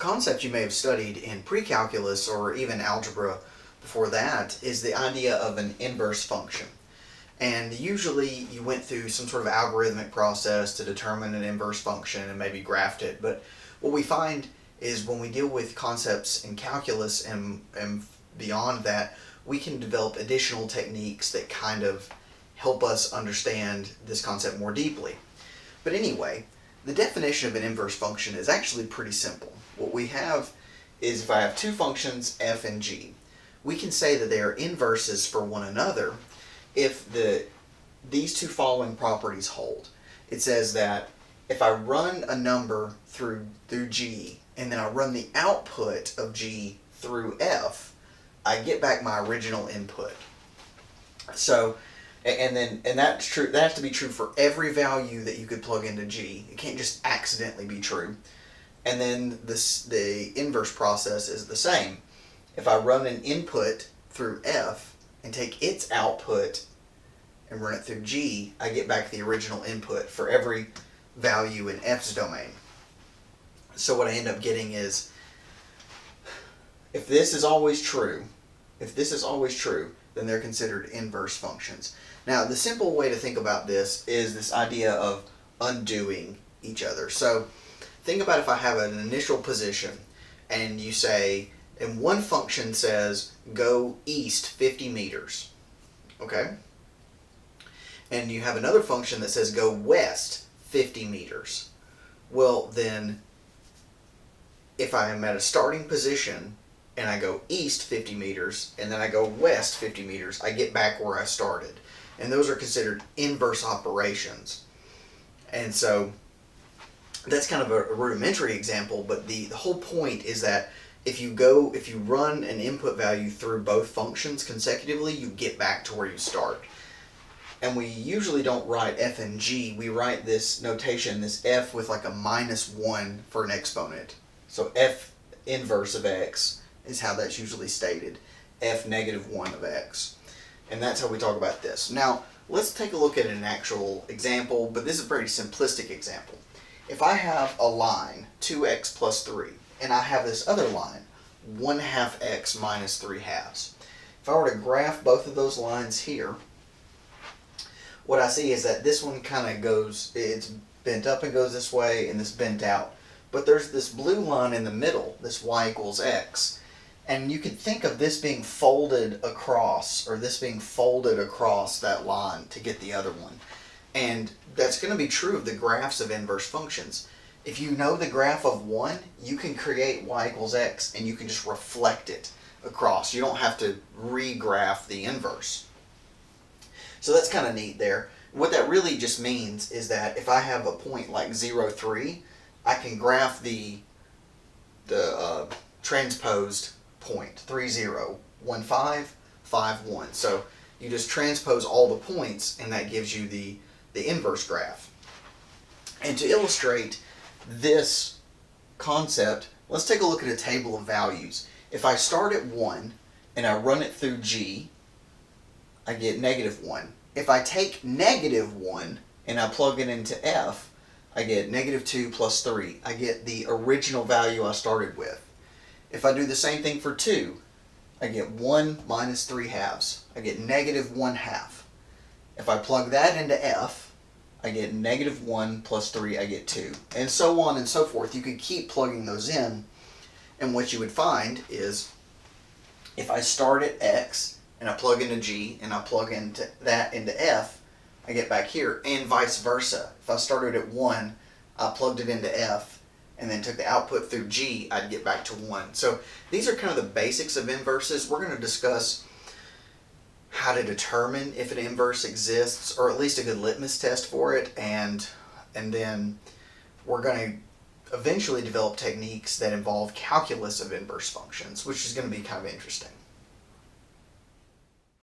concept you may have studied in pre-calculus or even algebra before that is the idea of an inverse function. And usually you went through some sort of algorithmic process to determine an inverse function and maybe graphed it. But what we find is when we deal with concepts in calculus and beyond that, we can develop additional techniques that kind of help us understand this concept more deeply. But anyway, the definition of an inverse function is actually pretty simple. What we have is if I have two functions, f and g, we can say that they are inverses for one another if these two following properties hold. It says that if I run a number through g and then I run the output of g through f, I get back my original input. So and that's true. That has to be true for every value that you could plug into g. It can't just accidentally be true. And then the inverse process is the same. If I run an input through f and take its output and run it through g, I get back the original input for every value in f's domain. So what I end up getting is, if this is always true, then they're considered inverse functions. Now, the simple way to think about this is this idea of undoing each other. So think about if I have an initial position and you say, and one function says go east 50 meters, okay? And you have another function that says go west 50 meters. Well, then if I am at a starting position and I go east 50 meters and then I go west 50 meters, I get back where I started. And those are considered inverse operations. And so that's kind of a rudimentary example, but the whole point is that if you run an input value through both functions consecutively, you get back to where you start. And we usually don't write f and g, we write this notation, this f with like a -1 for an exponent. So f inverse of x is how that's usually stated, f -1 of x. And that's how we talk about this. Now, let's take a look at an actual example, but this is a very simplistic example. If I have a line, 2x plus 3, and I have this other line, 1/2 x minus 3/2. If I were to graph both of those lines here, what I see is that this one kind of goes, it's bent up and goes this way, and this bent out. But there's this blue line in the middle, this y equals x. And you could think of this being folded across, or this being folded across that line to get the other one. And that's going to be true of the graphs of inverse functions. If you know the graph of one, you can create y equals x and you can just reflect it across. You don't have to regraph the inverse. So that's kind of neat there. What that really just means is that if I have a point like 0, 3, I can graph the transposed point, 3, 0, 1, 5, 5, 1. So you just transpose all the points and that gives you the inverse graph. And to illustrate this concept, let's take a look at a table of values. If I start at 1 and I run it through g, I get -1. If I take -1 and I plug it into f, I get -2 plus 3. I get the original value I started with. If I do the same thing for 2, I get 1 minus 3/2. I get -1/2. If I plug that into f, I get -1 plus 3, I get 2. And so on and so forth. You could keep plugging those in, and what you would find is if I start at x and I plug into g and I plug into f, I get back here, and vice versa. If I started at 1, I plugged it into f, and then took the output through g, I'd get back to 1. So these are kind of the basics of inverses. We're going to discuss how to determine if an inverse exists, or at least a good litmus test for it, and then we're going to eventually develop techniques that involve calculus of inverse functions, which is going to be kind of interesting.